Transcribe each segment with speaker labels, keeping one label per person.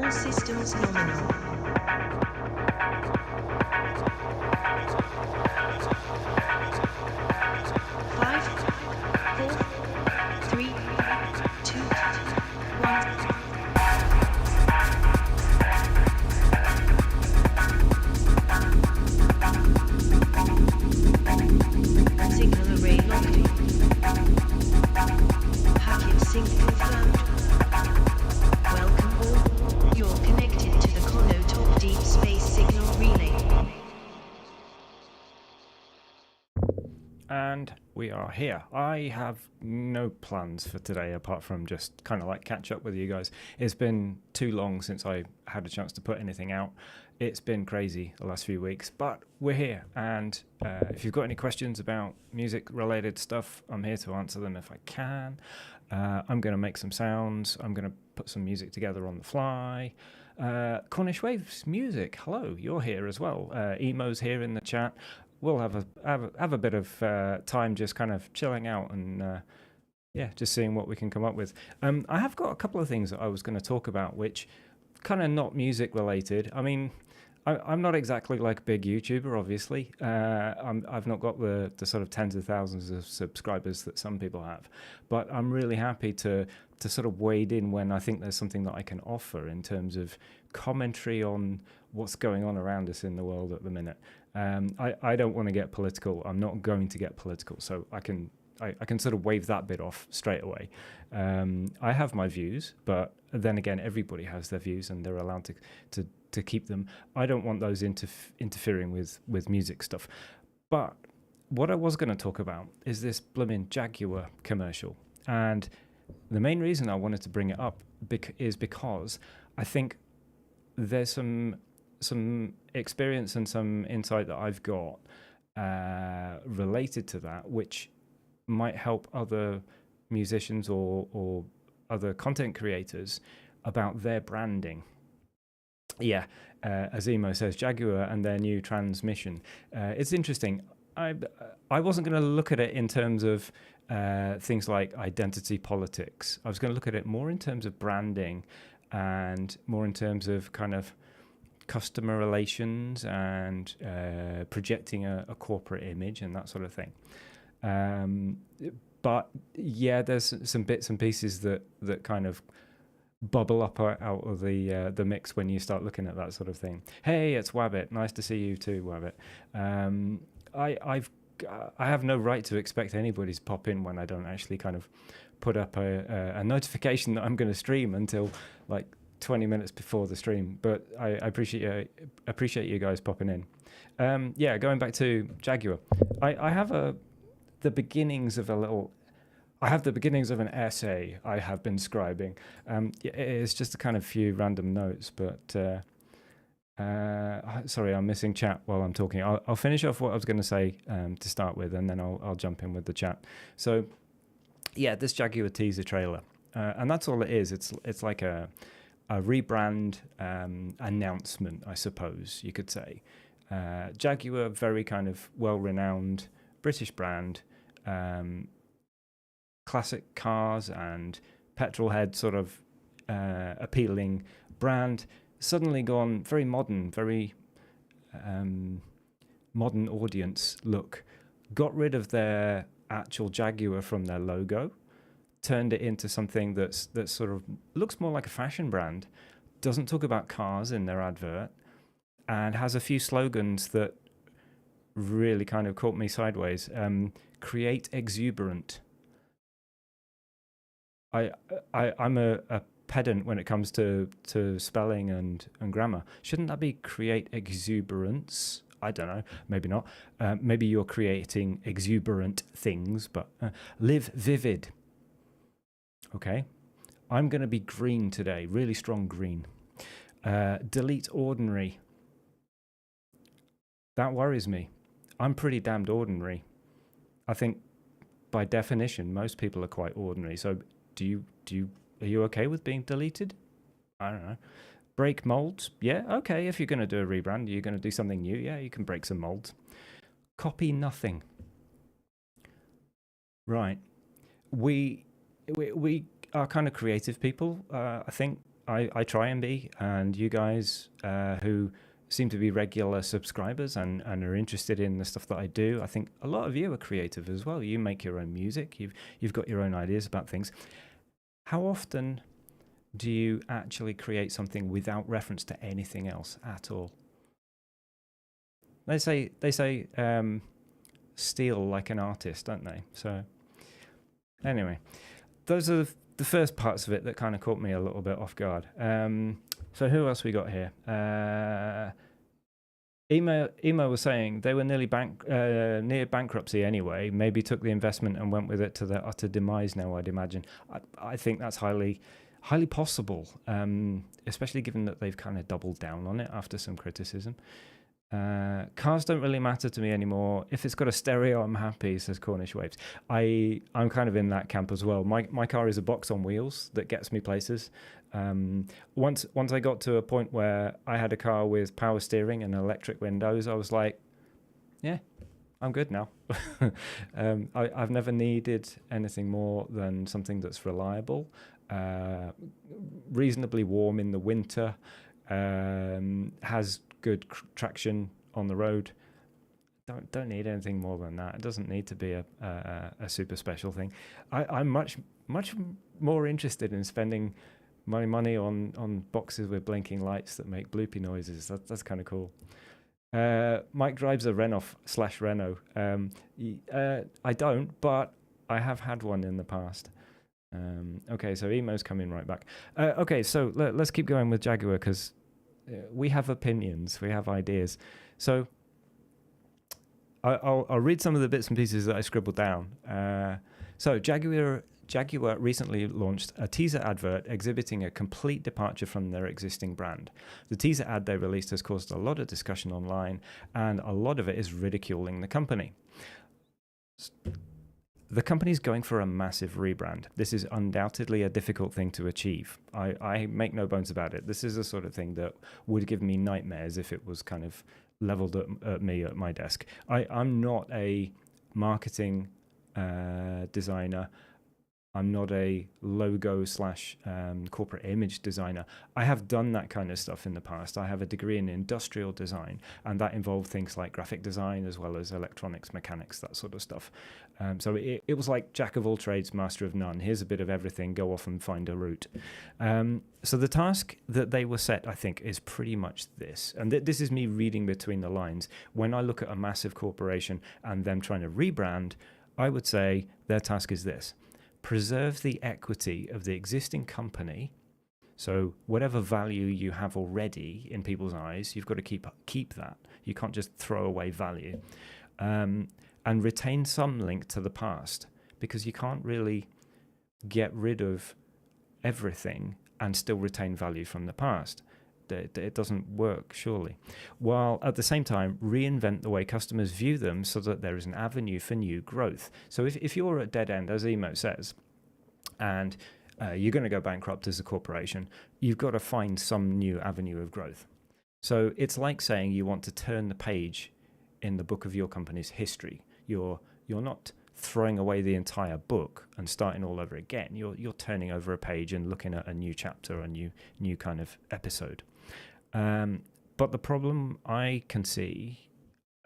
Speaker 1: All systems nominal. Five, four, three, two, one. Signal array locked. Packet sync confirmed. Welcome all. You're connected to the Konotop Deep Space Signal Relay.
Speaker 2: And we are here. I have no plans for today apart from just kind of like catch up with you guys. It's been too long since I had a chance to put anything out. It's been crazy the last few weeks, but we're here. And if you've got any questions about music related stuff, I'm here to answer them if I can. I'm going to make some sounds. I'm going to put some music together on the fly. Cornish Waves Music, hello, you're here as well. Emo's here in the chat. We'll have a bit of time just kind of chilling out and just seeing what we can come up with. I have got a couple of things that I was going to talk about, which kind of not music related. I mean, I'm not exactly like a big YouTuber, obviously. I've not got the sort of tens of thousands of subscribers that some people have, but I'm really happy to sort of wade in when I think there's something that I can offer in terms of commentary on what's going on around us in the world at the minute. I don't want to get political. I'm not going to get political, so I can sort of wave that bit off straight away. I have my views, but then again, everybody has their views and they're allowed to keep them. I don't want those interfering with music stuff. But what I was going to talk about is this blimmin' Jaguar commercial. And the main reason I wanted to bring it up is because I think there's some experience and some insight that I've got related to that, which might help other musicians or other content creators about their branding. Yeah, as Emo says, Jaguar and their new transmission. It's interesting. I wasn't going to look at it in terms of things like identity politics. I was going to look at it more in terms of branding and more in terms of kind of customer relations and projecting a corporate image and that sort of thing. But yeah, there's some bits and pieces that kind of bubble up out of the mix when you start looking at that sort of thing. Hey, it's Wabbit. Nice to see you too, Wabbit. I have no right to expect anybody to pop in when I don't actually kind of put up a notification that I'm going to stream until like 20 minutes before the stream. But I appreciate you guys popping in. Going back to Jaguar, I have the beginnings of an essay I have been scribing. It's just a kind of few random notes, but sorry, I'm missing chat while I'm talking. I'll finish off what I was going to say to start with, and then I'll jump in with the chat. So, yeah, this Jaguar teaser trailer, and that's all it is. It's like a rebrand announcement, I suppose you could say. Jaguar, very kind of well-renowned British brand. Classic cars and petrol head sort of appealing brand, suddenly gone very modern, very modern audience look. Got rid of their actual Jaguar from their logo, turned it into something that sort of looks more like a fashion brand, doesn't talk about cars in their advert, and has a few slogans that really kind of caught me sideways. Create exuberant. I'm a pedant when it comes to spelling and grammar. Shouldn't that be create exuberance? I don't know. Maybe not. Maybe you're creating exuberant things, but live vivid. Okay. I'm going to be green today. Really strong green. Delete ordinary. That worries me. I'm pretty damned ordinary. I think by definition, most people are quite ordinary. So are you okay with being deleted? I don't know. Break molds? Yeah, okay. If you're going to do a rebrand, you're going to do something new. Yeah, you can break some molds. Copy nothing. Right. We are kind of creative people, I think, I try and be, and you guys who seem to be regular subscribers and are interested in the stuff that I do, I think a lot of you are creative as well. You make your own music. You've got your own ideas about things. How often do you actually create something without reference to anything else at all? They say steal like an artist, don't they? So anyway, those are the first parts of it that kind of caught me a little bit off guard. So who else we got here? Emo was saying they were nearly near bankruptcy anyway. Maybe took the investment and went with it to their utter demise now, I'd imagine. I think that's highly possible, especially given that they've kind of doubled down on it after some criticism. Cars don't really matter to me anymore. If it's got a stereo, I'm happy, says Cornish Waves. I'm kind of in that camp as well. My car is a box on wheels that gets me places. Once I got to a point where I had a car with power steering and electric windows, I was like, yeah, I'm good now. I've never needed anything more than something that's reliable, reasonably warm in the winter, has good traction on the road. Don't need anything more than that. It doesn't need to be a super special thing. I'm much more interested in spending my money on boxes with blinking lights that make bloopy noises. That's kind of cool. Mike drives a Renault. I don't, but I have had one in the past. Okay, so Emo's coming right back. Okay, so let's keep going with Jaguar, because we have opinions, we have ideas. So I'll read some of the bits and pieces that I scribbled down. So Jaguar recently launched a teaser advert exhibiting a complete departure from their existing brand. The teaser ad they released has caused a lot of discussion online, and a lot of it is ridiculing the company. The company's going for a massive rebrand. This is undoubtedly a difficult thing to achieve. I make no bones about it. This is the sort of thing that would give me nightmares if it was kind of leveled at me at my desk. I'm not a marketing designer. I'm not a logo / corporate image designer. I have done that kind of stuff in the past. I have a degree in industrial design, and that involved things like graphic design as well as electronics, mechanics, that sort of stuff. So it was like jack of all trades, master of none. Here's a bit of everything. Go off and find a route. So the task that they were set, I think, is pretty much this. And this is me reading between the lines. When I look at a massive corporation and them trying to rebrand, I would say their task is this. Preserve the equity of the existing company. So whatever value you have already in people's eyes, you've got to keep that. You can't just throw away value. And retain some link to the past, because you can't really get rid of everything and still retain value from the past. It doesn't work, surely. While at the same time, reinvent the way customers view them so that there is an avenue for new growth. So if you're at dead end, as Emo says, and you're going to go bankrupt as a corporation, you've got to find some new avenue of growth. So it's like saying you want to turn the page in the book of your company's history. You're not throwing away the entire book and starting all over again. You're turning over a page and looking at a new chapter, a new kind of episode. But the problem I can see,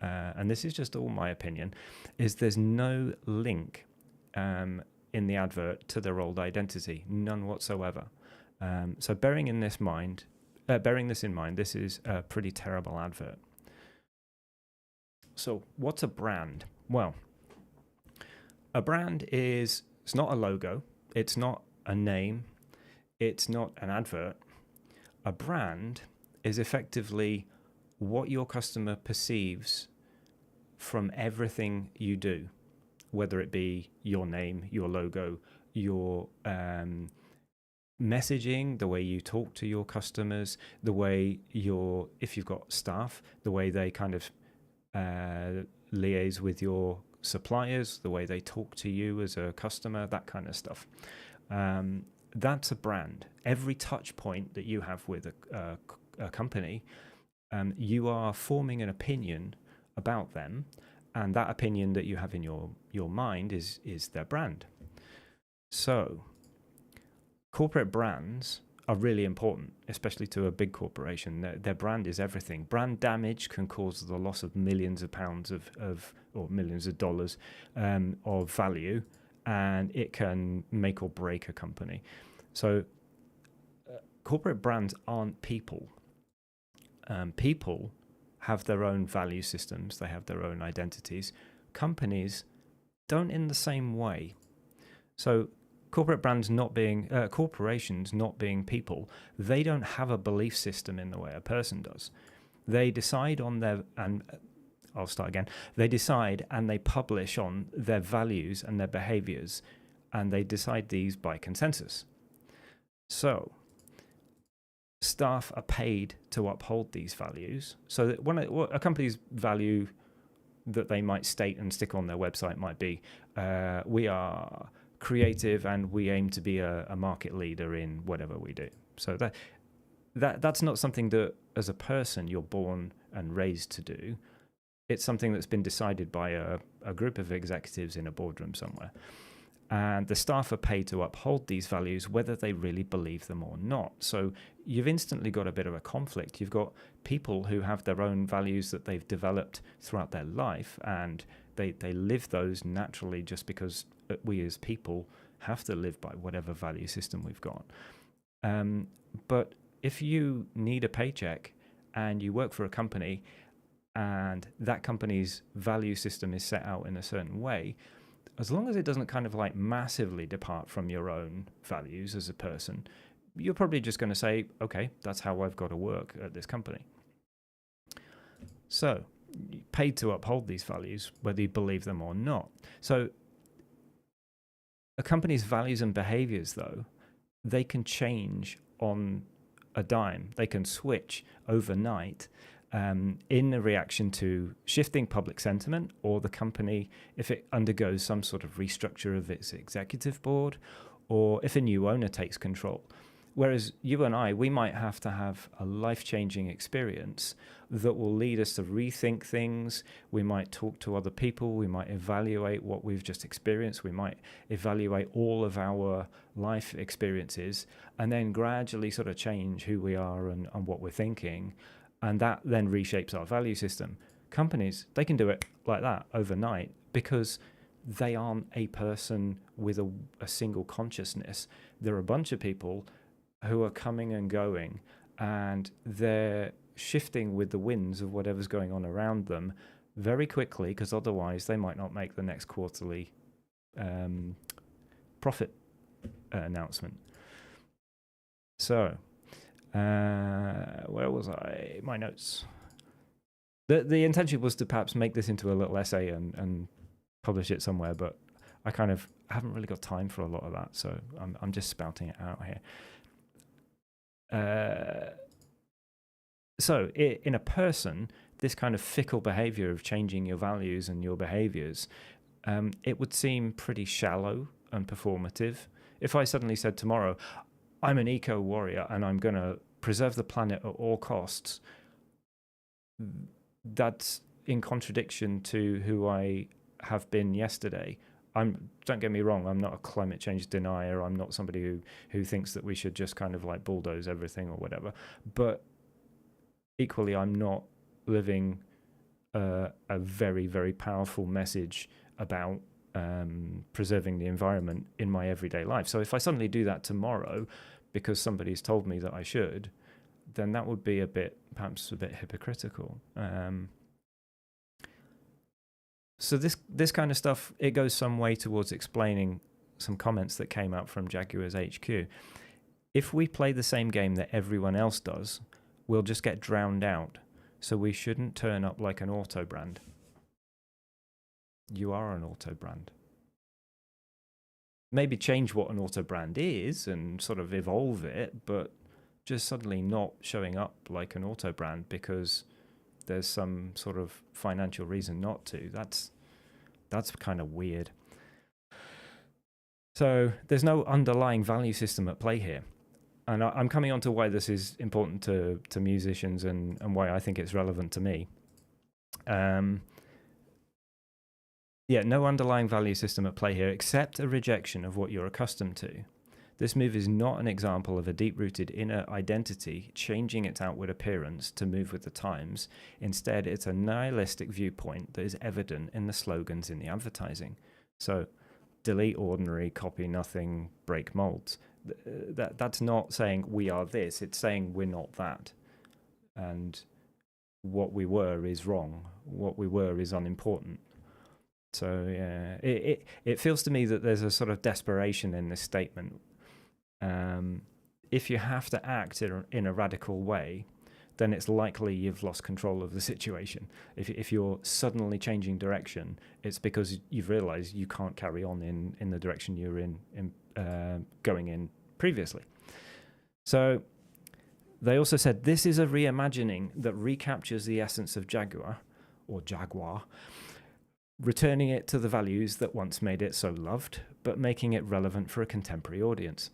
Speaker 2: and this is just all my opinion, is there's no link in the advert to their old identity, none whatsoever. So bearing this in mind, this is a pretty terrible advert. So what's a brand? Well, a brand it's not a logo, it's not a name, it's not an advert. A brand is effectively what your customer perceives from everything you do, whether it be your name, your logo, your messaging, the way you talk to your customers, the way if you've got staff, the way they kind of liaise with your suppliers, the way they talk to you as a customer, that kind of stuff. That's a brand. Every touch point that you have with a company, you are forming an opinion about them, and that opinion that you have in your mind is their brand. So corporate brands are really important, especially to a big corporation. Their brand is everything. Brand damage can cause the loss of millions of pounds or millions of dollars of value, and it can make or break a company. So corporate brands aren't people. People have their own value systems. They have their own identities. Companies don't in the same way. So corporations not being people, they don't have a belief system in the way a person does. They decide on they decide and they publish on their values and their behaviors, and they decide these by consensus. So staff are paid to uphold these values. So that what a company's value that they might state and stick on their website might be, we are creative and we aim to be a market leader in whatever we do. So that's not something that as a person you're born and raised to do. It's something that's been decided by a group of executives in a boardroom somewhere. And the staff are paid to uphold these values whether they really believe them or not. So you've instantly got a bit of a conflict. You've got people who have their own values that they've developed throughout their life, and they live those naturally just because we as people have to live by whatever value system we've got. But if you need a paycheck and you work for a company and that company's value system is set out in a certain way, as long as it doesn't kind of like massively depart from your own values as a person, you're probably just going to say, okay, that's how I've got to work at this company. So, paid to uphold these values, whether you believe them or not. So, a company's values and behaviors, though, they can change on a dime. They can switch overnight in a reaction to shifting public sentiment, or the company, if it undergoes some sort of restructure of its executive board, or if a new owner takes control. Whereas you and I, we might have to have a life-changing experience that will lead us to rethink things. We might talk to other people. We might evaluate what we've just experienced. We might evaluate all of our life experiences and then gradually sort of change who we are and what we're thinking. And that then reshapes our value system. Companies, they can do it like that overnight because they aren't a person with a single consciousness. They're a bunch of people who are coming and going, and they're shifting with the winds of whatever's going on around them very quickly, because otherwise they might not make the next quarterly profit announcement. So, where was I? My notes. The intention was to perhaps make this into a little essay and publish it somewhere, but I kind of haven't really got time for a lot of that, so I'm just spouting it out here. So in a person, this kind of fickle behavior of changing your values and your behaviors, it would seem pretty shallow and performative. If I suddenly said tomorrow, I'm an eco-warrior and I'm going to preserve the planet at all costs, that's in contradiction to who I have been yesterday. Don't get me wrong, I'm not a climate change denier. I'm not somebody who thinks that we should just kind of like bulldoze everything or whatever. But equally, I'm not living a very, very powerful message about preserving the environment in my everyday life. So if I suddenly do that tomorrow because somebody's told me that I should, then that would be perhaps a bit hypocritical. So this kind of stuff, it goes some way towards explaining some comments that came out from Jaguar's HQ. If we play the same game that everyone else does, we'll just get drowned out. So we shouldn't turn up like an auto brand. You are an auto brand. Maybe change what an auto brand is and sort of evolve it, but just suddenly not showing up like an auto brand because there's some sort of financial reason not to. That's kind of weird. So there's no underlying value system at play here. And I'm coming on to why this is important to musicians and why I think it's relevant to me. No underlying value system at play here except a rejection of what you're accustomed to. This move is not an example of a deep-rooted inner identity changing its outward appearance to move with the times. Instead, it's a nihilistic viewpoint that is evident in the slogans in the advertising. So, delete ordinary, copy nothing, break molds. That's not saying we are this, it's saying we're not that. And what we were is wrong. What we were is unimportant. So, yeah, it feels to me that there's a sort of desperation in this statement. If you have to act in a radical way, then it's likely you've lost control of the situation. If you're suddenly changing direction, it's because you've realized you can't carry on in the direction you were going in previously. So they also said this is a reimagining that recaptures the essence of Jaguar, returning it to the values that once made it so loved, but making it relevant for a contemporary audience.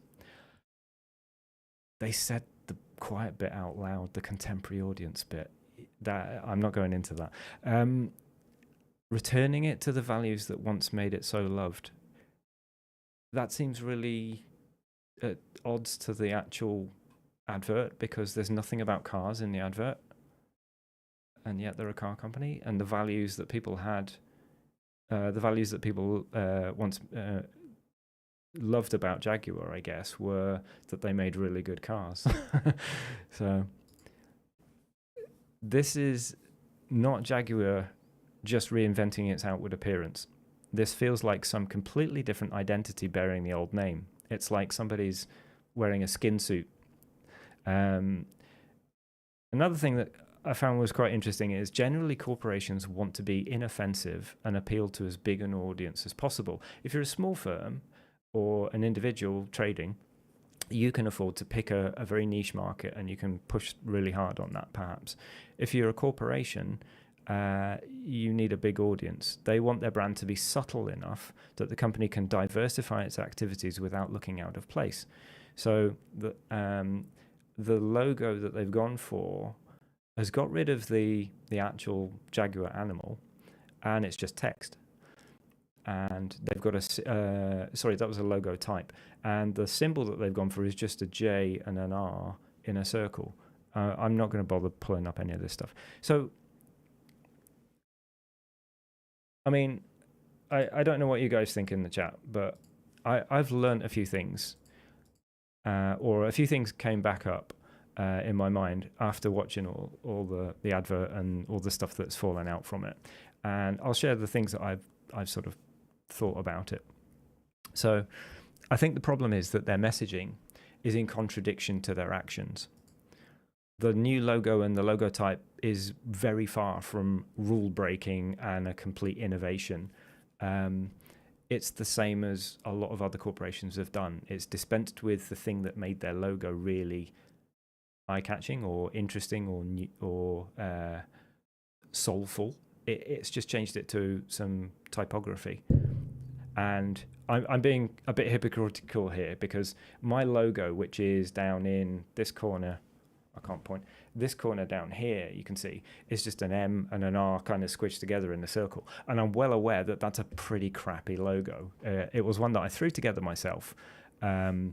Speaker 2: They said the quiet bit out loud, the contemporary audience bit. That I'm not going into that. Returning it to the values that once made it so loved. That seems really at odds to the actual advert, because there's nothing about cars in the advert, and yet they're a car company, and the values that people had, once loved about Jaguar, I guess, were that they made really good cars. So this is not Jaguar just reinventing its outward appearance. This feels like some completely different identity bearing the old name. It's like somebody's wearing a skin suit. Another thing that I found was quite interesting is generally corporations want to be inoffensive and appeal to as big an audience as possible. If you're a small firm or an individual trading, you can afford to pick a very niche market and you can push really hard on that, perhaps. If you're a corporation, you need a big audience. They want their brand to be subtle enough that the company can diversify its activities without looking out of place. So the logo that they've gone for has got rid of the actual Jaguar animal, and it's just text. And they've got that was a logo type. And the symbol that they've gone for is just a J and an R in a circle. I'm not going to bother pulling up any of this stuff. So, I mean, I don't know what you guys think in the chat, but I've learned a few things, or a few things came back up in my mind after watching all the advert and all the stuff that's fallen out from it. And I'll share the things that I've sort of thought about it. So I think the problem is that their messaging is in contradiction to their actions. The new logo and the logo type is very far from rule breaking and a complete innovation. It's the same as a lot of other corporations have done. It's dispensed with the thing that made their logo really eye-catching or interesting or soulful. It's just changed it to some typography. And I'm being a bit hypocritical here, because my logo, which is down in this corner, I can't point, this corner down here, you can see, is just an M and an R kind of squished together in a circle. And I'm well aware that that's a pretty crappy logo. It was one that I threw together myself. I've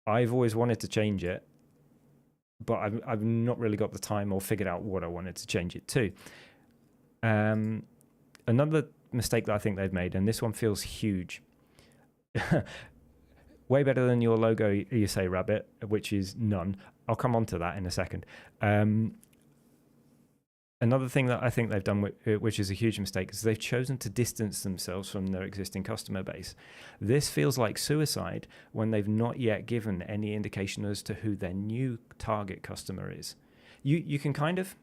Speaker 2: always wanted to change it, but I've not really got the time or figured out what I wanted to change it to. Another mistake that I think they've made, and this one feels huge. Way better than your logo, you say, Rabbit, which is none. I'll come on to that in a second. Another thing that I think they've done, which is a huge mistake, is they've chosen to distance themselves from their existing customer base. This feels like suicide when they've not yet given any indication as to who their new target customer is. You can kind of,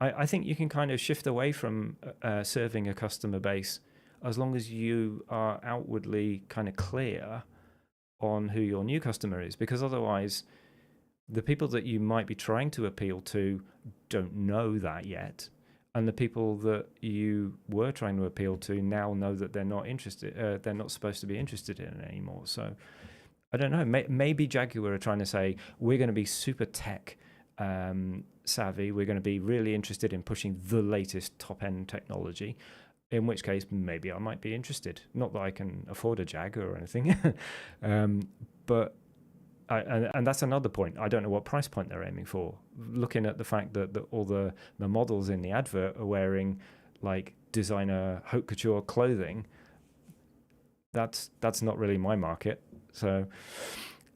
Speaker 2: I think you can kind of shift away from serving a customer base as long as you are outwardly kind of clear on who your new customer is, because otherwise the people that you might be trying to appeal to don't know that yet, and the people that you were trying to appeal to now know that they're not interested, they're not supposed to be interested in it anymore. So I don't know, maybe Jaguar are trying to say, we're going to be super tech savvy, we're going to be really interested in pushing the latest top-end technology, in which case maybe I might be interested. Not that I can afford a Jag or anything, But and that's another point. I don't know what price point they're aiming for. Looking at the fact that all the models in the advert are wearing like designer haute couture clothing, that's not really my market. So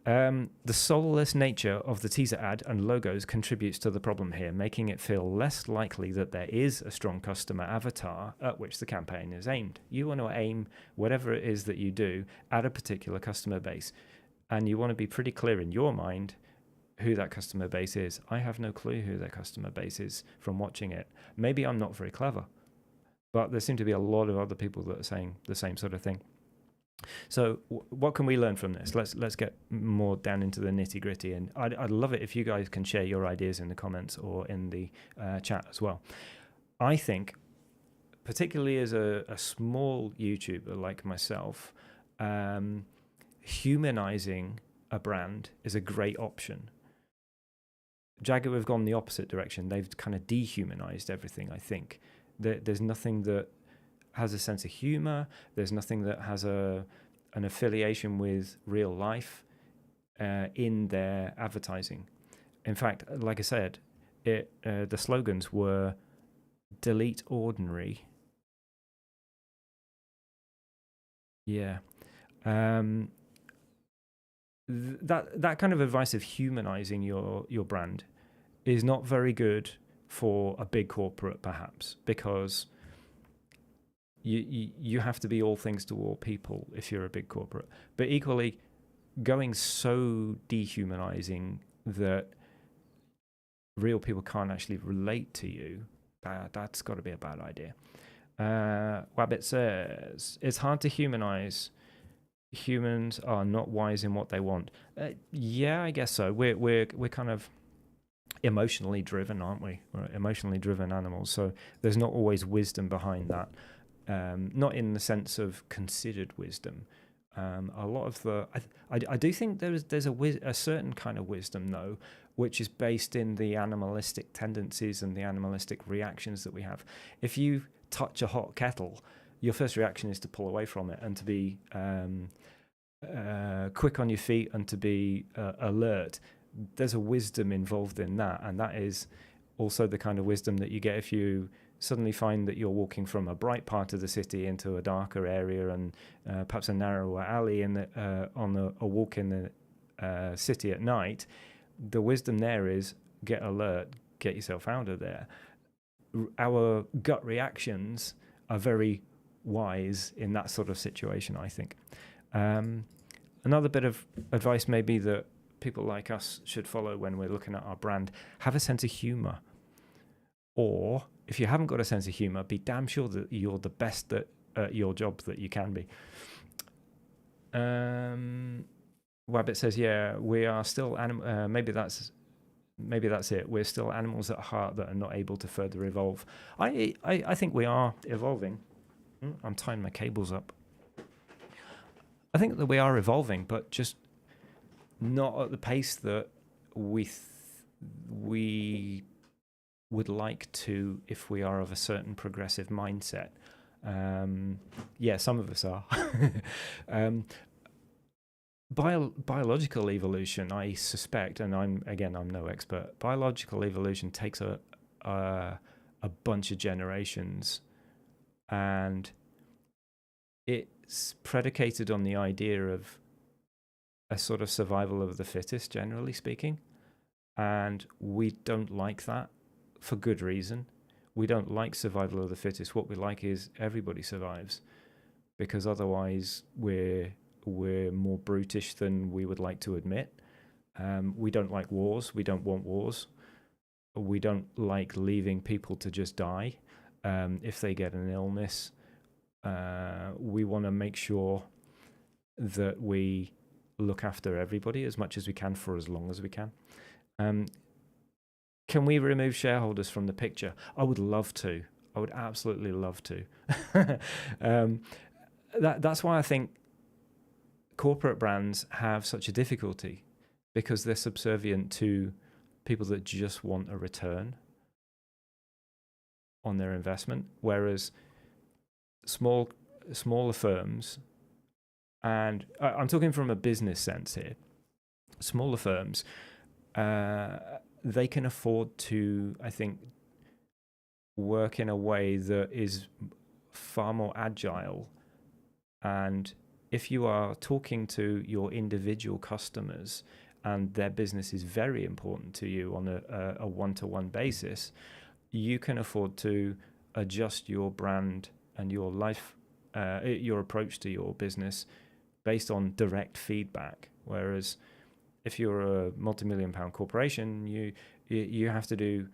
Speaker 2: the soulless nature of the teaser ad and logos contributes to the problem here, making it feel less likely that there is a strong customer avatar at which the campaign is aimed. You want to aim whatever it is that you do at a particular customer base. And you want to be pretty clear in your mind who that customer base is. I have no clue who their customer base is from watching it. Maybe I'm not very clever, but there seem to be a lot of other people that are saying the same sort of thing. So what can we learn from this? Let's get more down into the nitty gritty. And I'd love it if you guys can share your ideas in the comments or in the chat as well. I think, particularly as a small YouTuber like myself, humanizing a brand is a great option. Jaguar have gone the opposite direction. They've kind of dehumanized everything, I think. There's nothing that has a sense of humor. There's nothing that has an affiliation with real life in their advertising. In fact, like I said, the slogans were delete ordinary. Yeah. That kind of advice of humanizing your brand is not very good for a big corporate, perhaps, because you have to be all things to all people if you're a big corporate. But equally, going so dehumanizing that real people can't actually relate to you, that's got to be a bad idea. Wabbit says, it's hard to humanize. Humans are not wise in what they want. Yeah, I guess so. We're kind of emotionally driven, aren't we? We're emotionally driven animals. So there's not always wisdom behind that. Not in the sense of considered wisdom. A lot of the, I do think there's a certain kind of wisdom though, which is based in the animalistic tendencies and the animalistic reactions that we have. If you touch a hot kettle, your first reaction is to pull away from it and to be quick on your feet and to be alert. There's a wisdom involved in that, and that is also the kind of wisdom that you get if you suddenly find that you're walking from a bright part of the city into a darker area and perhaps a narrower alley on a walk in the city at night. The wisdom there is get alert, get yourself out of there. Our gut reactions are very wise in that sort of situation, I think. Another bit of advice maybe that people like us should follow when we're looking at our brand: have a sense of humor. Or if you haven't got a sense of humor, be damn sure that you're the best at your job that you can be. Wabbit says, yeah, we are still maybe that's it. We're still animals at heart that are not able to further evolve. I think we are evolving. I'm tying my cables up. I think that we are evolving, but just not at the pace that we would like to if we are of a certain progressive mindset. Yeah, some of us are. Biological evolution, I suspect, and I'm no expert. Biological evolution takes a bunch of generations, and it's predicated on the idea of a sort of survival of the fittest, generally speaking, and we don't like that for good reason. We don't like survival of the fittest. What we like is everybody survives, because otherwise we're more brutish than we would like to admit. We don't like wars. We don't want wars. We don't like leaving people to just die if they get an illness. We want to make sure that we look after everybody as much as we can for as long as we can. Can we remove shareholders from the picture? I would love to. I would absolutely love to. That's why I think corporate brands have such a difficulty, because they're subservient to people that just want a return on their investment, whereas smaller firms And I'm talking from a business sense here. Smaller firms, they can afford to, I think, work in a way that is far more agile. And if you are talking to your individual customers and their business is very important to you on a one-to-one basis, you can afford to adjust your brand and your your approach to your business based on direct feedback. Whereas if you're a multi-million-pound corporation, you have to do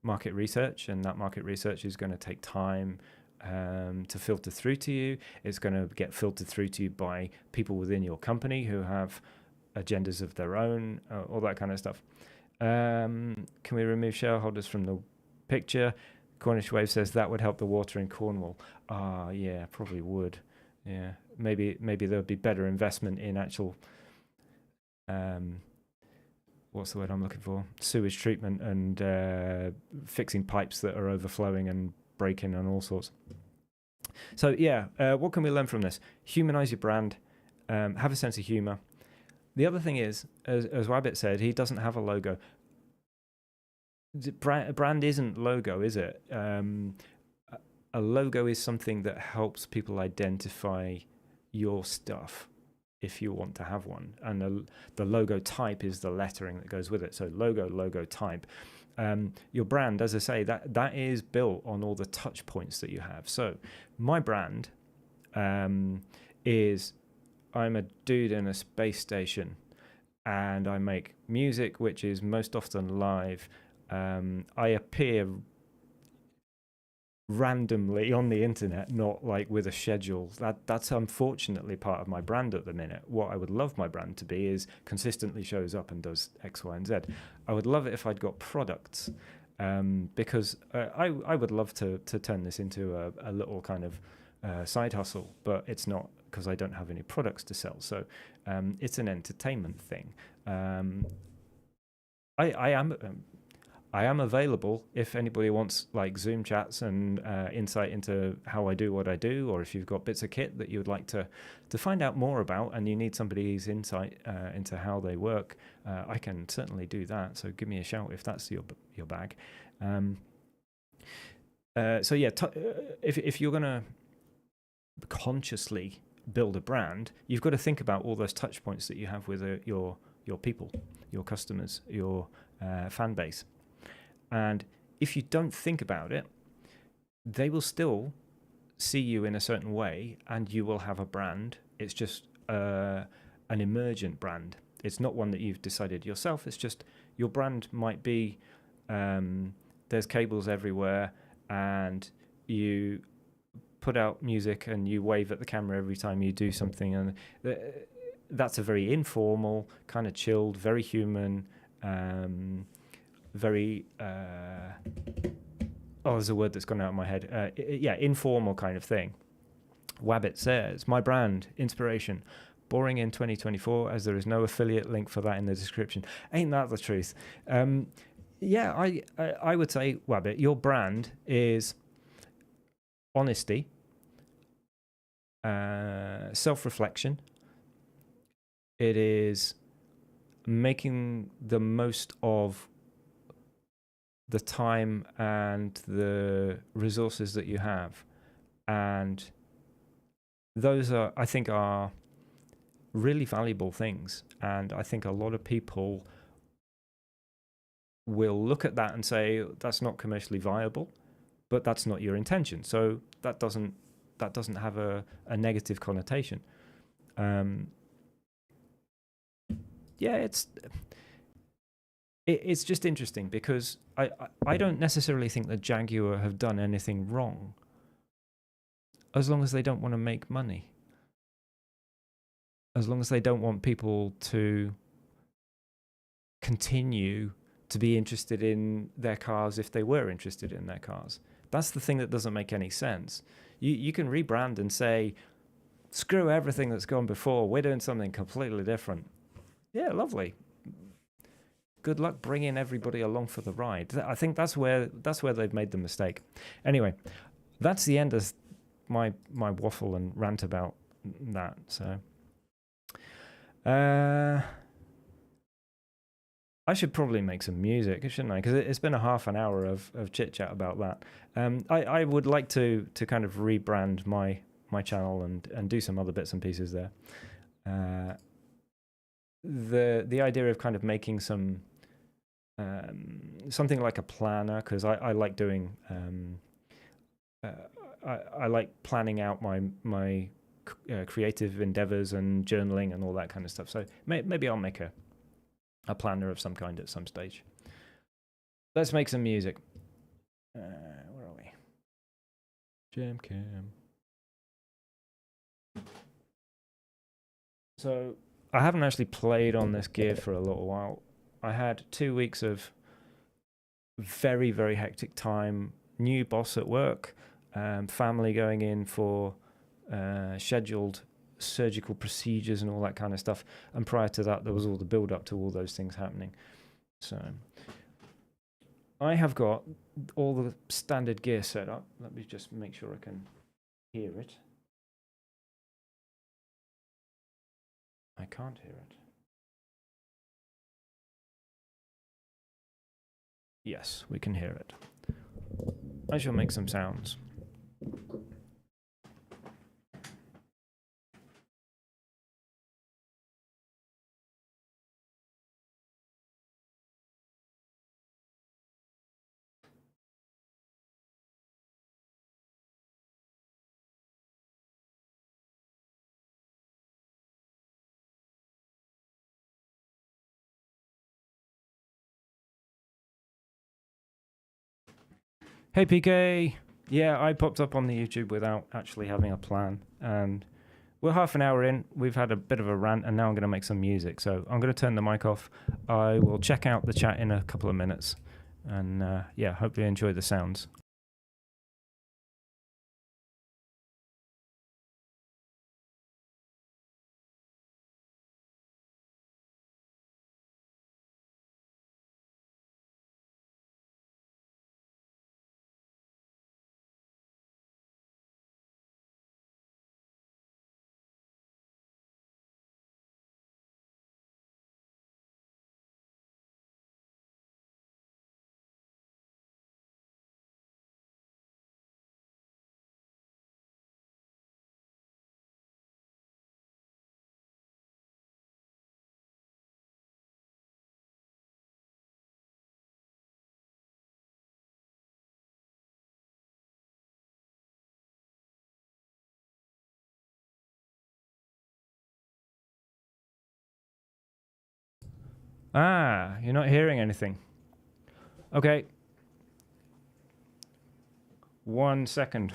Speaker 2: market research, and that market research is going to take time to filter through to you. It's going to get filtered through to you by people within your company who have agendas of their own, all that kind of stuff. Can we remove shareholders from the picture? Cornish Wave says that would help the water in Cornwall. Yeah, probably would. Yeah, maybe there would be better investment in actual what's the word I'm looking for? Sewage treatment and fixing pipes that are overflowing and breaking and all sorts. So yeah, what can we learn from this? Humanize your brand, have a sense of humor. The other thing is, as Wabbit said, he doesn't have a logo. Brand isn't logo, is it? A logo is something that helps people identify your stuff if you want to have one. And the logo type is the lettering that goes with it. So logo type. Your brand, as I say, that is built on all the touch points that you have. So my brand is, I'm a dude in a space station and I make music which is most often live. I appear randomly on the internet, not like with a schedule. That's unfortunately part of my brand at the minute. What I would love my brand to be is consistently shows up and does X, Y, and Z. I would love it if I'd got products, because I would love to turn this into a little kind of side hustle, but it's not, because I don't have any products to sell. So it's an entertainment thing. I am available if anybody wants like Zoom chats and insight into how I do what I do, or if you've got bits of kit that you would like to find out more about and you need somebody's insight into how they work, I can certainly do that. So give me a shout if that's your bag. So yeah, if you're going to consciously build a brand, you've got to think about all those touch points that you have with your people, your customers, your fan base. And if you don't think about it, they will still see you in a certain way and you will have a brand. It's just an emergent brand. It's not one that you've decided yourself. It's just your brand might be there's cables everywhere and you put out music and you wave at the camera every time you do something. And that's a very informal, kind of chilled, very human, very there's a word that's gone out of my head, informal kind of thing. Wabbit says, my brand, inspiration, boring in 2024 as there is no affiliate link for that in the description. Ain't that the truth? I would say, Wabbit, your brand is honesty, self-reflection. It is making the most of the time and the resources that you have, and those are, I think, are really valuable things. And I think a lot of people will look at that and say that's not commercially viable, but that's not your intention, so that doesn't have a negative connotation. It's just interesting because I don't necessarily think that Jaguar have done anything wrong, as long as they don't want to make money, as long as they don't want people to continue to be interested in their cars if they were interested in their cars. That's the thing that doesn't make any sense. You can rebrand and say, screw everything that's gone before, we're doing something completely different. Yeah, lovely. Good luck bringing everybody along for the ride. I think that's where they've made the mistake. Anyway, that's the end of my waffle and rant about that. So I should probably make some music, shouldn't I? Because it's been a half an hour of chit chat about that. I would like to kind of rebrand my channel and do some other bits and pieces there. The idea of kind of making some something like a planner, because I like doing I like planning out my creative endeavors and journaling and all that kind of stuff. So maybe I'll make a planner of some kind at some stage. Let's make some music. Where are we? Jam cam. So I haven't actually played on this gear for a little while. I had 2 weeks of very, very hectic time. New boss at work, family going in for scheduled surgical procedures and all that kind of stuff. And prior to that, there was all the build up to all those things happening. So I have got all the standard gear set up. Let me just make sure I can hear it. I can't hear it. Yes, we can hear it. I shall make some sounds. Hey PK! Yeah, I popped up on the YouTube without actually having a plan, and we're half an hour in. We've had a bit of a rant, and now I'm going to make some music. So I'm going to turn the mic off. I will check out the chat in a couple of minutes, and yeah, hope you enjoy the sounds. Ah, you're not hearing anything. Okay. 1 second.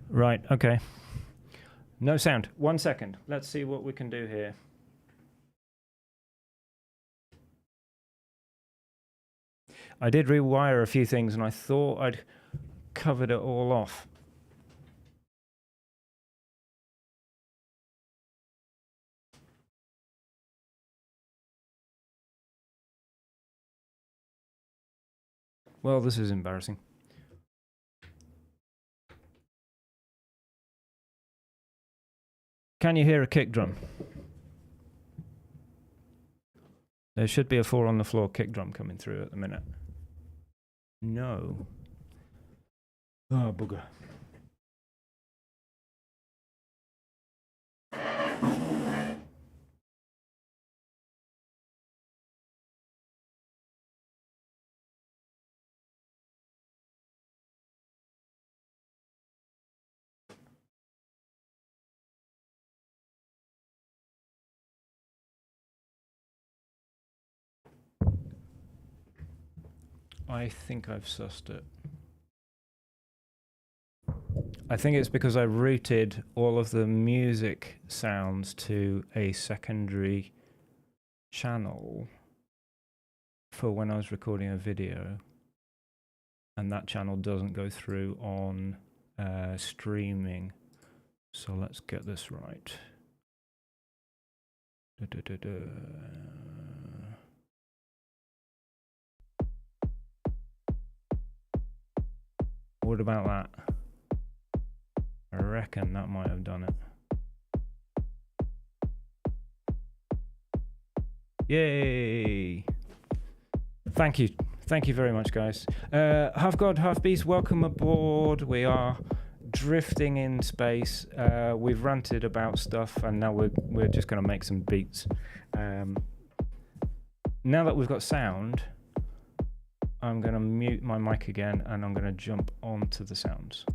Speaker 2: Right, okay. No sound. 1 second. Let's see what we can do here. I did rewire a few things, and I thought I'd covered it all off. Well, this is embarrassing. Can you hear a kick drum? There should be a 4 on the floor kick drum coming through at the minute. No. Oh, bugger. I think I've sussed it. I think it's because I routed all of the music sounds to a secondary channel for when I was recording a video, and that channel doesn't go through on streaming. So let's get this right. What about that? I reckon that might have done it. Yay! Thank you very much, guys. Half God, half beast, welcome aboard. We are drifting in space. We've ranted about stuff, and now we're just going to make some beats. Now that we've got sound, I'm going to mute my mic again, and I'm going to jump onto the sounds.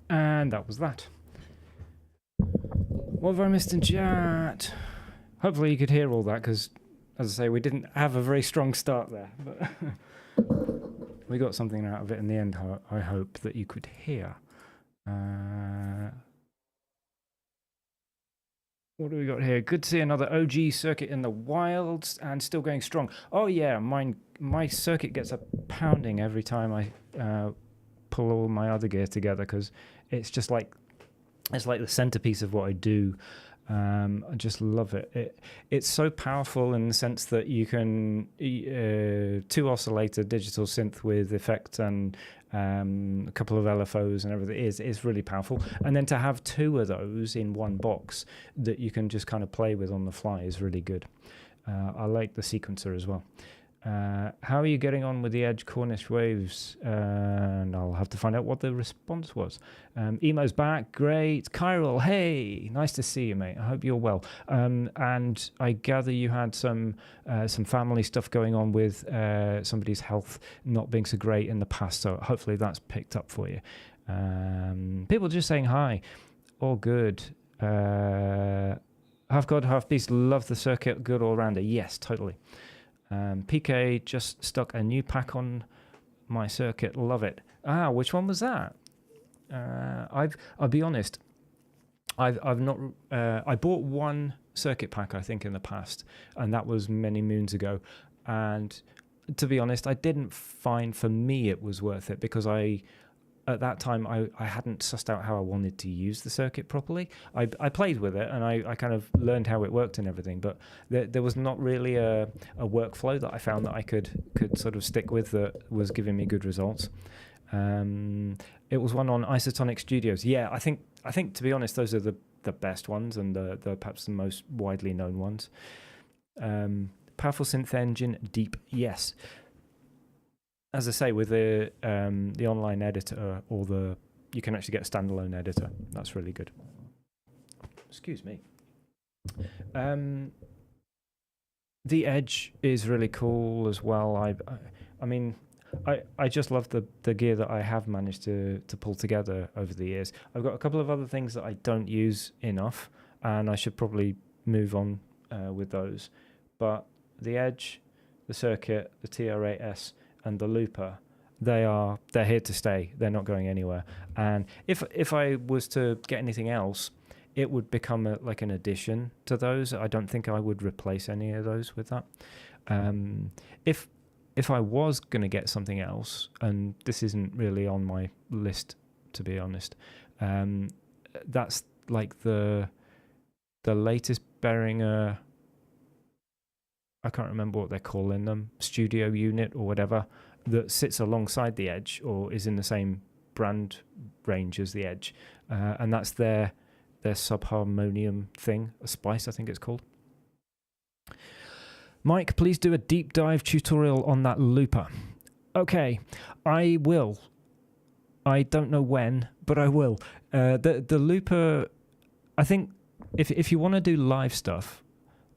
Speaker 2: And that was that. What have I missed in chat? Hopefully you could hear all that, because, as I say, we didn't have a very strong start there. But we got something out of it in the end, I hope, that you could hear. What do we got here? Good to see another OG circuit in the wilds and still going strong. Oh yeah, my circuit gets a pounding every time I pull all my other gear together, because it's just like, it's like the centerpiece of what I do. I just love it. It's so powerful in the sense that you can 2 oscillator digital synth with effects and a couple of LFOs and everything is really powerful. And then to have 2 of those in one box that you can just kind of play with on the fly is really good. I like the sequencer as well. How are you getting on with the Edge Cornish waves? And I'll have to find out what the response was. Emo's back, great. Chiral, hey, nice to see you, mate. I hope you're well. And I gather you had some family stuff going on with somebody's health not being so great in the past, so hopefully that's picked up for you. People just saying hi. All good. Half God, half beast, love the circuit, good all-rounder. Yes, totally. PK just stuck a new pack on my circuit. Love it. Which one was that? I'll be honest. I've not. I bought one circuit pack, I think, in the past, and that was many moons ago. And to be honest, I didn't find for me it was worth it, because at that time, I hadn't sussed out how I wanted to use the circuit properly. I played with it, and I kind of learned how it worked and everything, but there was not really a workflow that I found that I could sort of stick with that was giving me good results. It was one on Isotonic Studios. Yeah, I think to be honest, those are the best ones and the perhaps the most widely known ones. Powerful synth engine, deep, yes. As I say, with the online editor, or you can actually get a standalone editor. That's really good. Excuse me. The Edge is really cool as well. I mean, I just love the gear that I have managed to pull together over the years. I've got a couple of other things that I don't use enough, and I should probably move on with those. But the Edge, the circuit, the TR8S, and the looper, they're here to stay. They're not going anywhere. And if I was to get anything else, it would become like an addition to those. I don't think I would replace any of those with that. If I was going to get something else, and this isn't really on my list, to be honest, that's like the latest Behringer, I can't remember what they're calling them, studio unit or whatever, that sits alongside the Edge or is in the same brand range as the Edge. And that's their subharmonium thing, a Spice, I think it's called. Mike, please do a deep dive tutorial on that looper. Okay, I will. I don't know when, but I will. The looper, I think if you want to do live stuff,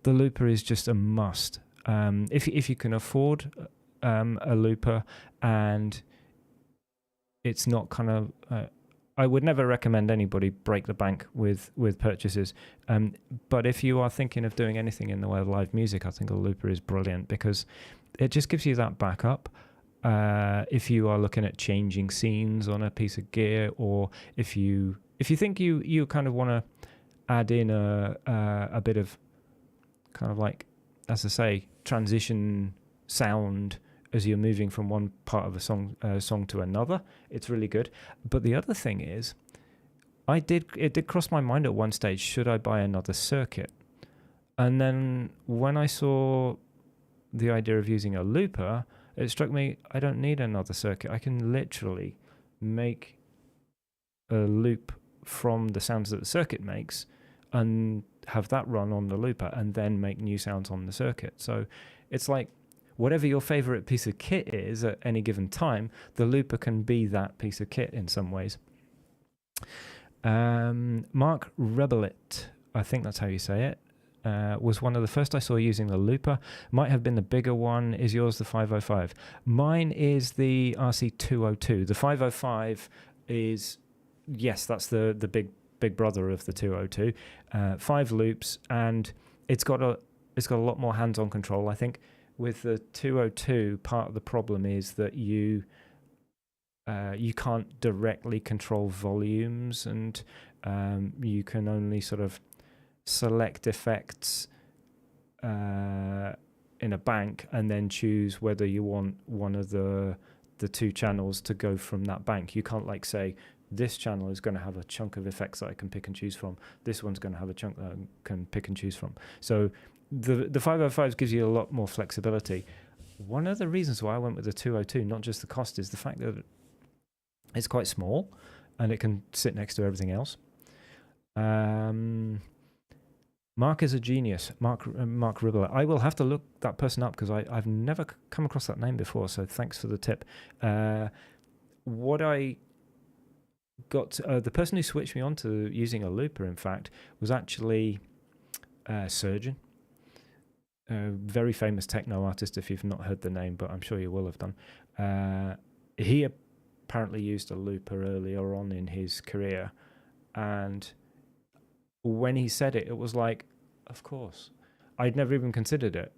Speaker 2: the looper is just a must. If you can afford a looper, and it's not kind of... I would never recommend anybody break the bank with purchases. But if you are thinking of doing anything in the way of live music, I think a looper is brilliant, because it just gives you that backup. If you are looking at changing scenes on a piece of gear, or if you think you kind of want to add in a bit of kind of like, as I say, transition sound as you're moving from one part of a song to another, it's really good. But the other thing is, it did cross my mind at one stage, should I buy another circuit? And then when I saw the idea of using a looper, it struck me, I don't need another circuit. I can literally make a loop from the sounds that the circuit makes and have that run on the looper and then make new sounds on the circuit. So it's like, whatever your favorite piece of kit is at any given time, the looper can be that piece of kit in some ways. Mark Rebelit, I think that's how you say it, was one of the first I saw using the looper. Might have been the bigger one. Is yours the 505? Mine is the RC202. The 505 is yes, that's the big brother of the 202. 5 loops, and it's got a lot more hands-on control. I think with the 202, part of the problem is that you can't directly control volumes, and you can only sort of select effects in a bank and then choose whether you want one of the 2 channels to go from that bank. You can't like say this channel is going to have a chunk of effects that I can pick and choose from. This one's going to have a chunk that I can pick and choose from. So the 505 gives you a lot more flexibility. One of the reasons why I went with the 202, not just the cost, is the fact that it's quite small and it can sit next to everything else. Mark is a genius. Mark Ribbler. I will have to look that person up because I've never come across that name before. So thanks for the tip. What I got, the person who switched me on to using a looper, in fact, was actually Surgeon, a very famous techno artist. If you've not heard the name, but I'm sure you will have done. He apparently used a looper earlier on in his career, and when he said it, it was like, of course. I'd never even considered it.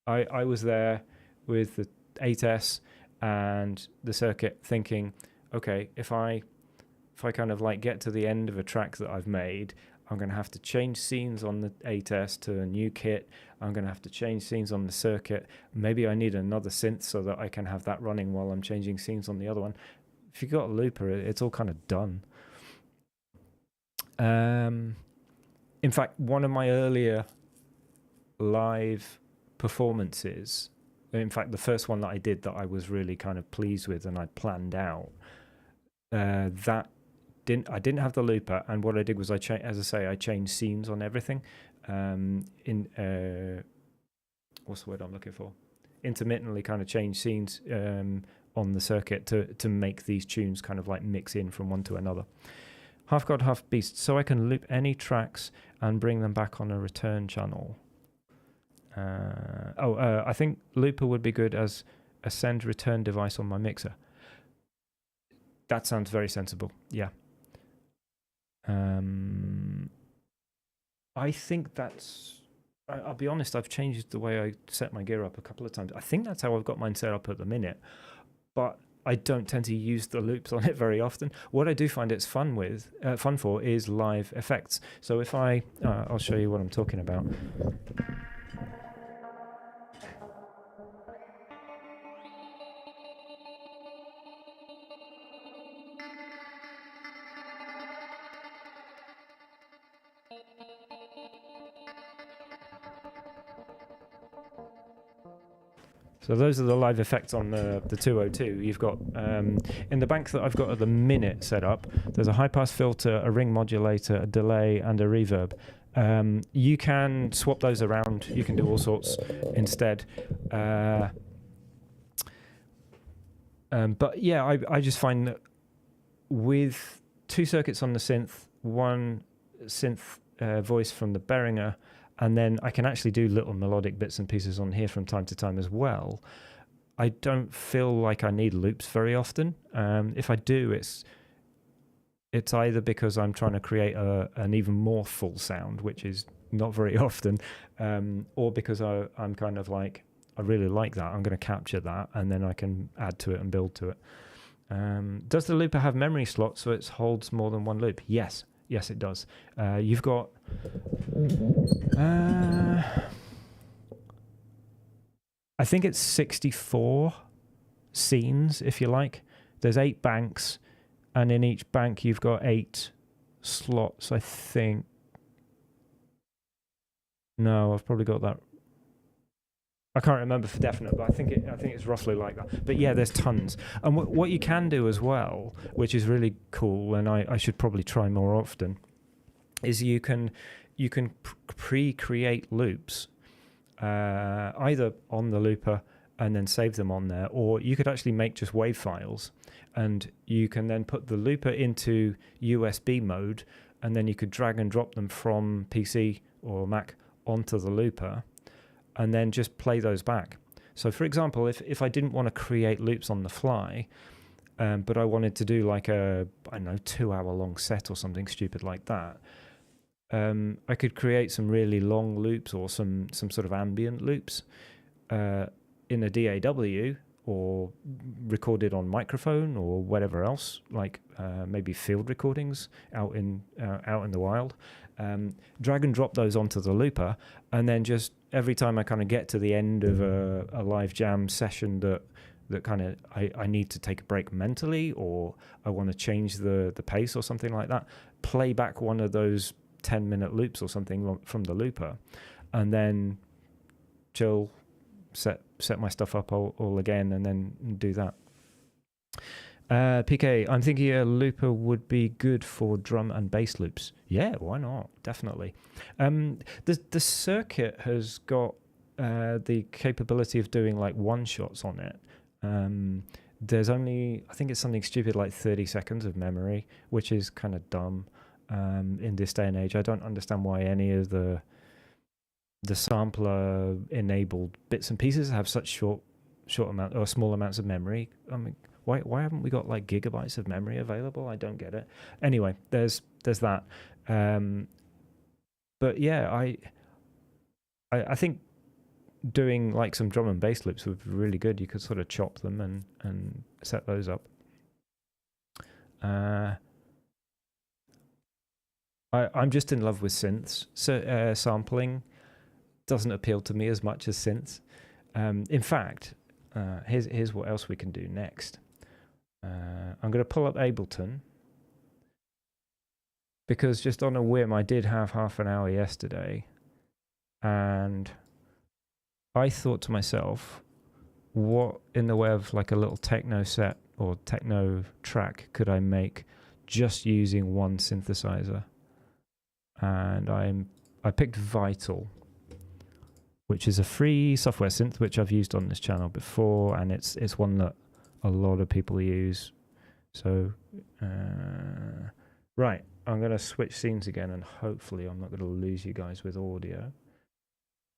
Speaker 2: I was there with the 8S and the circuit thinking, okay, if I kind of like get to the end of a track that I've made, I'm going to have to change scenes on the 8S to a new kit. I'm going to have to change scenes on the circuit. Maybe I need another synth so that I can have that running while I'm changing scenes on the other one. If you've got a looper, it's all kind of done. In fact, one of my earlier live performances, in fact, the first one that I did that I was really kind of pleased with and I planned out, I didn't have the looper, and what I did was I changed scenes on everything. What's the word I'm looking for? Intermittently kind of change scenes on the circuit to make these tunes kind of like mix in from one to another. Half God, Half Beast, so I can loop any tracks and bring them back on a return channel. I think looper would be good as a send return device on my mixer. That sounds very sensible, yeah. I think that's... I'll be honest, I've changed the way I set my gear up a couple of times. I think that's how I've got mine set up at the minute, but I don't tend to use the loops on it very often. What I do find it's fun for is live effects. So if I'll show you what I'm talking about. So those are the live effects on the 202. You've got, in the bank that I've got at the minute set up, there's a high-pass filter, a ring modulator, a delay, and a reverb. You can swap those around. You can do all sorts instead. But yeah, I just find that with 2 circuits on the synth, 1 synth voice from the Behringer, and then I can actually do little melodic bits and pieces on here from time to time as well. I don't feel like I need loops very often. If I do, it's either because I'm trying to create an even more full sound, which is not very often, or because I'm kind of like, I really like that, I'm going to capture that, and then I can add to it and build to it. Does the looper have memory slots so it holds more than 1 loop? Yes, it does. You've got... I think it's 64 scenes, if you like. There's 8 banks, and in each bank you've got 8 slots, I think. No, I've probably got that. I can't remember for definite, but I think it's roughly like that. But yeah, there's tons. And what you can do as well, which is really cool, and I should probably try more often, is you can pre-create loops, either on the looper and then save them on there, or you could actually make just WAV files, and you can then put the looper into USB mode, and then you could drag and drop them from PC or Mac onto the looper, and then just play those back. So for example, if I didn't want to create loops on the fly, but I wanted to do like a, I don't know, 2 hour long set or something stupid like that. I could create some really long loops or some sort of ambient loops in a DAW, or recorded on microphone or whatever else, like maybe field recordings out in the wild. Drag and drop those onto the looper, and then just every time I kind of get to the end of a live jam session that kind of I need to take a break mentally, or I want to change the pace or something like that, play back one of those 10-minute loops or something from the looper, and then chill, set my stuff up all again, and then do that. PK, I'm thinking a looper would be good for drum and bass loops. Yeah, why not? Definitely. The circuit has got the capability of doing like one shots on it. There's only, I think it's something stupid like 30 seconds of memory, which is kind of dumb in this day and age. I don't understand why any of the sampler enabled bits and pieces have such short amount or small amounts of memory. I mean, why haven't we got like gigabytes of memory available? I don't get it. Anyway, there's that. But yeah, I think doing like some drum and bass loops would be really good. You could sort of chop them and set those up. I'm just in love with synths. So sampling doesn't appeal to me as much as synths. In fact, here's what else we can do next. I'm going to pull up Ableton, because just on a whim I did have half an hour yesterday, and I thought to myself, what in the way of like a little techno set or techno track could I make just using one synthesizer? And I picked Vital, which is a free software synth which I've used on this channel before, and it's one that a lot of people use. So right, I'm going to switch scenes again, and hopefully I'm not going to lose you guys with audio.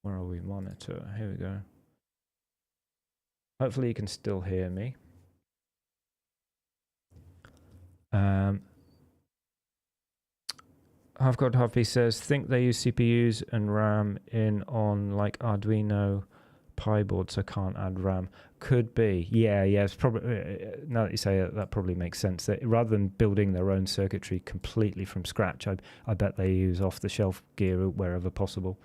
Speaker 2: Where are we? Monitor. Here we go. Hopefully you can still hear me. Half God Happy says, think they use CPUs and RAM in on like Arduino Pi board, so can't add RAM. Could be. Yeah, it's probably, now that you say it, that probably makes sense. That rather than building their own circuitry completely from scratch, I bet they use off-the-shelf gear wherever possible.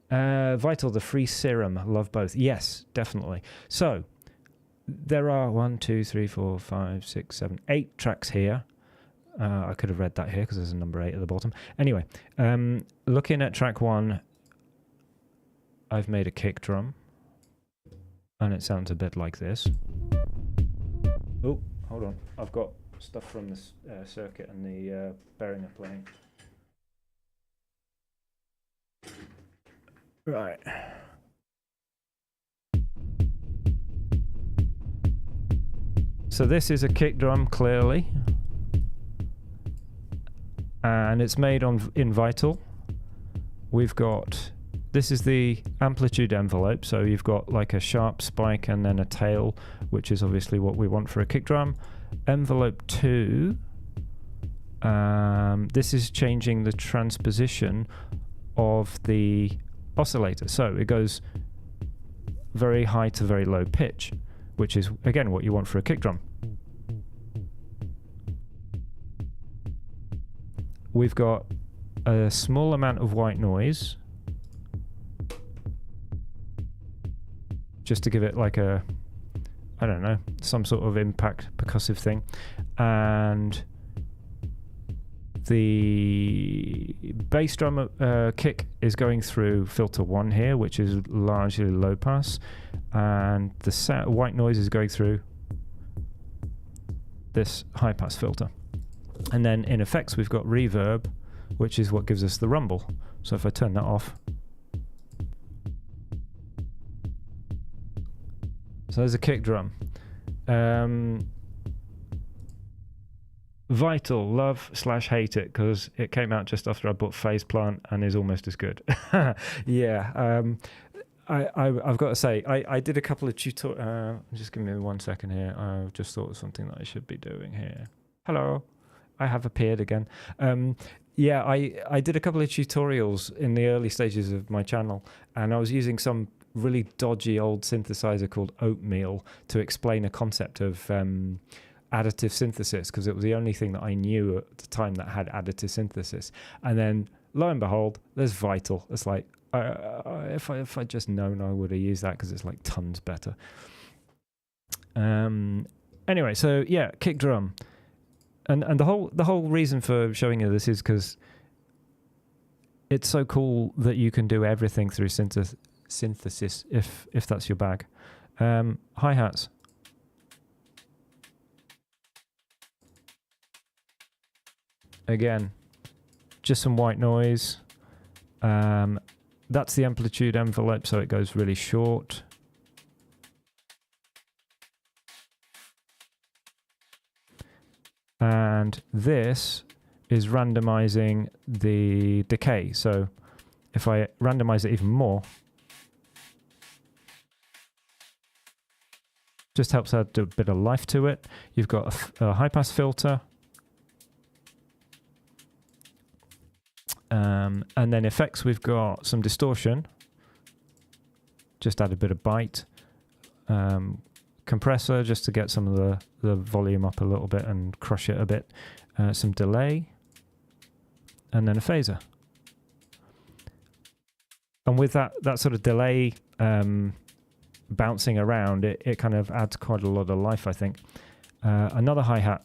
Speaker 2: Vital, the free serum, love both. Yes, definitely. So there are 1, 2, 3, 4, 5, 6, 7, 8 tracks here. I could have read that here because there's a number 8 at the bottom. Anyway, looking at track 1, I've made a kick drum, and it sounds a bit like this. Oh, hold on. I've got stuff from the circuit and the bearing are playing. Right. So this is a kick drum, clearly. And it's made in Vital. We've got, this is the amplitude envelope, so you've got like a sharp spike and then a tail, which is obviously what we want for a kick drum. Envelope 2, this is changing the transposition of the oscillator, so it goes very high to very low pitch, which is again what you want for a kick drum. We've got a small amount of white noise, just to give it like a, I don't know, some sort of impact percussive thing. And the bass drum kick is going through filter 1 here, which is largely low pass, and the white noise is going through this high pass filter. And then in effects we've got reverb, which is what gives us the rumble. So if I turn that off, so there's a kick drum. Vital, love / hate it, because it came out just after I bought Phase Plant and is almost as good. Yeah, I've got to say, I did a couple of just give me 1 second here. I've just thought of something that I should be doing here. Hello, I have appeared again. Yeah, I did a couple of tutorials in the early stages of my channel, and I was using some really dodgy old synthesizer called Oatmeal to explain a concept of additive synthesis, because it was the only thing that I knew at the time that had additive synthesis. And then lo and behold, there's Vital. It's like, if I'd just known, I would have used that, because it's like tons better. Anyway, so yeah, kick drum, and the whole reason for showing you this is because it's so cool that you can do everything through synthesis if that's your bag. Hi-hats. Again, just some white noise. That's the amplitude envelope, so it goes really short. And this is randomizing the decay. So if I randomize it even more, just helps add a bit of life to it. You've got a high pass filter. And then effects, we've got some distortion. Just add a bit of bite. Compressor, just to get some of the volume up a little bit and crush it a bit. Some delay. And then a phaser. And with that sort of delay bouncing around, it kind of adds quite a lot of life, I think. Another hi-hat.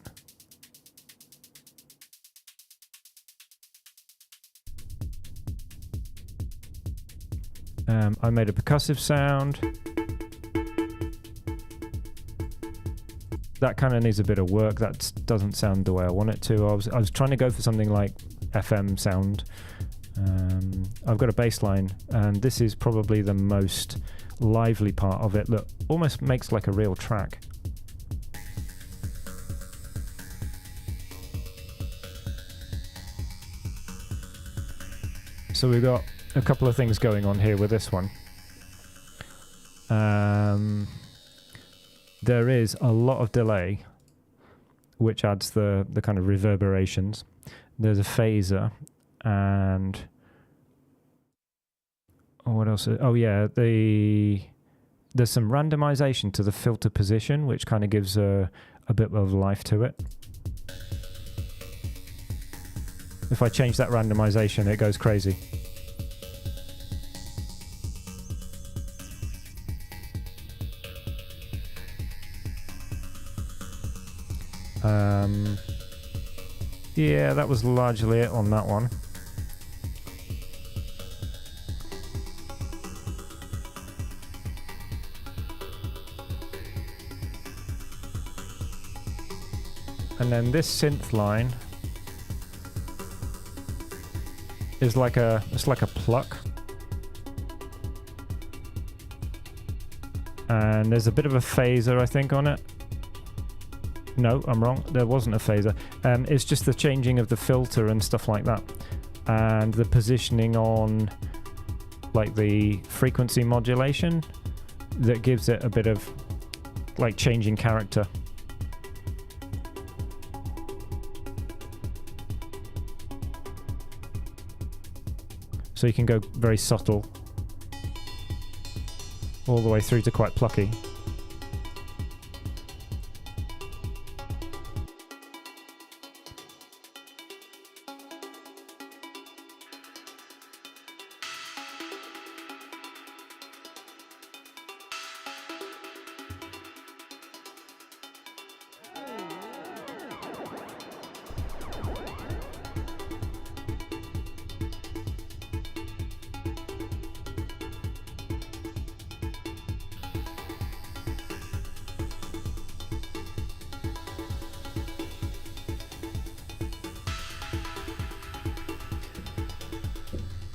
Speaker 2: I made a percussive sound. That kind of needs a bit of work. That doesn't sound the way I want it to. I was trying to go for something like FM sound. I've got a bass line, and this is probably the most lively part of it. Look, almost makes like a real track. So we've got a couple of things going on here with this one. There is a lot of delay, which adds the kind of reverberations. There's a phaser, and what else? Oh yeah, there's some randomization to the filter position, which kind of gives a bit of life to it. If I change that randomization, it goes crazy. Yeah, that was largely it on that one. And then this synth line is like it's like a pluck. And there's a bit of a phaser, I think, on it. No, I'm wrong. There wasn't a phaser. It's just the changing of the filter and stuff like that. And the positioning on like the frequency modulation that gives it a bit of like changing character. So you can go very subtle all the way through to quite plucky.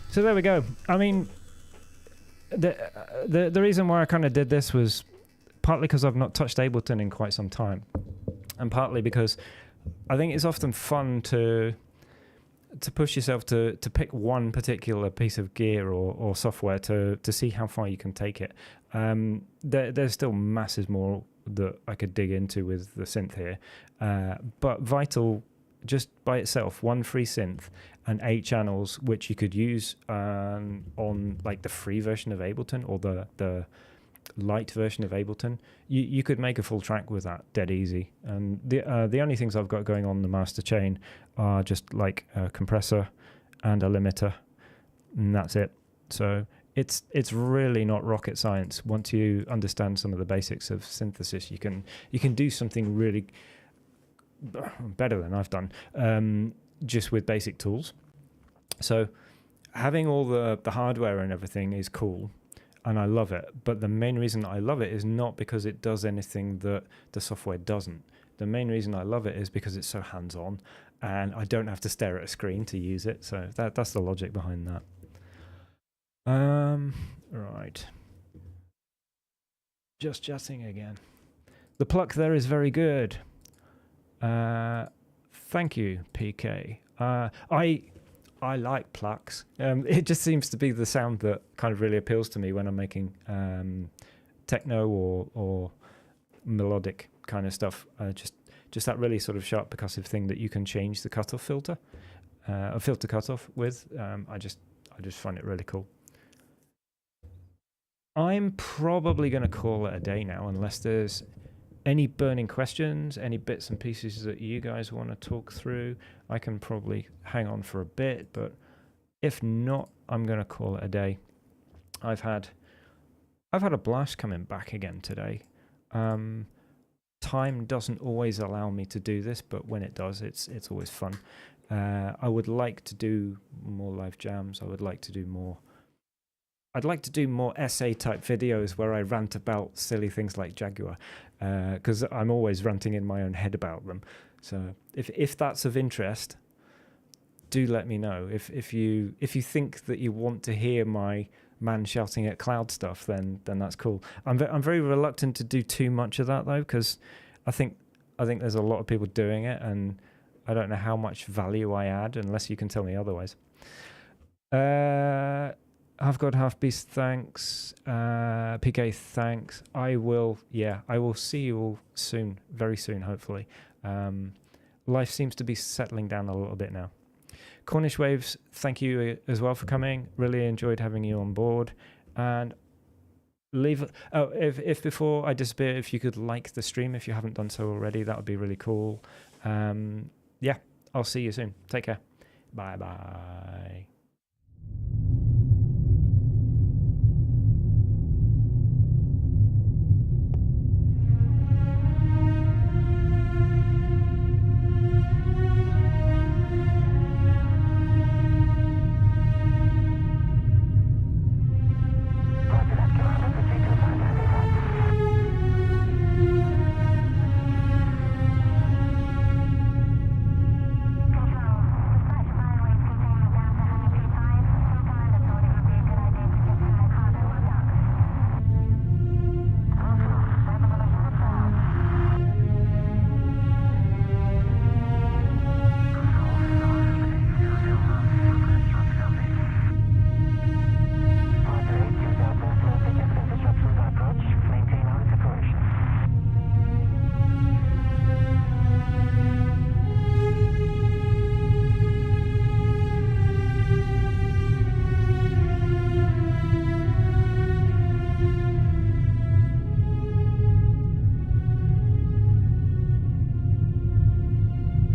Speaker 2: So there we go. I mean, the reason why I kind of did this was partly because I've not touched Ableton in quite some time, and partly because I think it's often fun to to push yourself to pick one particular piece of gear or software to see how far you can take it. There's still masses more that I could dig into with the synth here, but Vital, just by itself, one free synth and 8 channels, which you could use on like the free version of Ableton or the light version of Ableton, you could make a full track with that dead easy. And the only things I've got going on the master chain are just like a compressor and a limiter, and that's it. So it's really not rocket science. Once you understand some of the basics of synthesis, you can do something really better than I've done, just with basic tools. So having all the hardware and everything is cool, and I love it. But the main reason I love it is not because it does anything that the software doesn't. The main reason I love it is because it's so hands-on, and I don't have to stare at a screen to use it. So that's the logic behind that. Right. Just chatting again. The pluck there is very good. Thank you, PK. I like plucks. It just seems to be the sound that kind of really appeals to me when I'm making techno or melodic kind of stuff. Just that really sort of sharp percussive thing that you can change the cutoff filter, a filter cutoff with. I just find it really cool. I'm probably going to call it a day now, unless there's any burning questions, any bits and pieces that you guys want to talk through. I can probably hang on for a bit, but if not, I'm going to call it a day. I've had a blast coming back again today. Time doesn't always allow me to do this, but when it does, it's always fun. I would like to do more live jams. I'd like to do more essay type videos where I rant about silly things like Jaguar, because I'm always ranting in my own head about them. So if that's of interest, do let me know. If you think that you want to hear my man shouting at cloud stuff, then that's cool. I'm very reluctant to do too much of that though, because I think there's a lot of people doing it, and I don't know how much value I add unless you can tell me otherwise. I've got Half Beast, thanks. PK, thanks. I will see you all soon, very soon, hopefully. Life seems to be settling down a little bit now. Cornish Waves, thank you as well for coming. Really enjoyed having you on board. And if before I disappear, if you could like the stream, if you haven't done so already, that would be really cool. I'll see you soon. Take care. Bye-bye.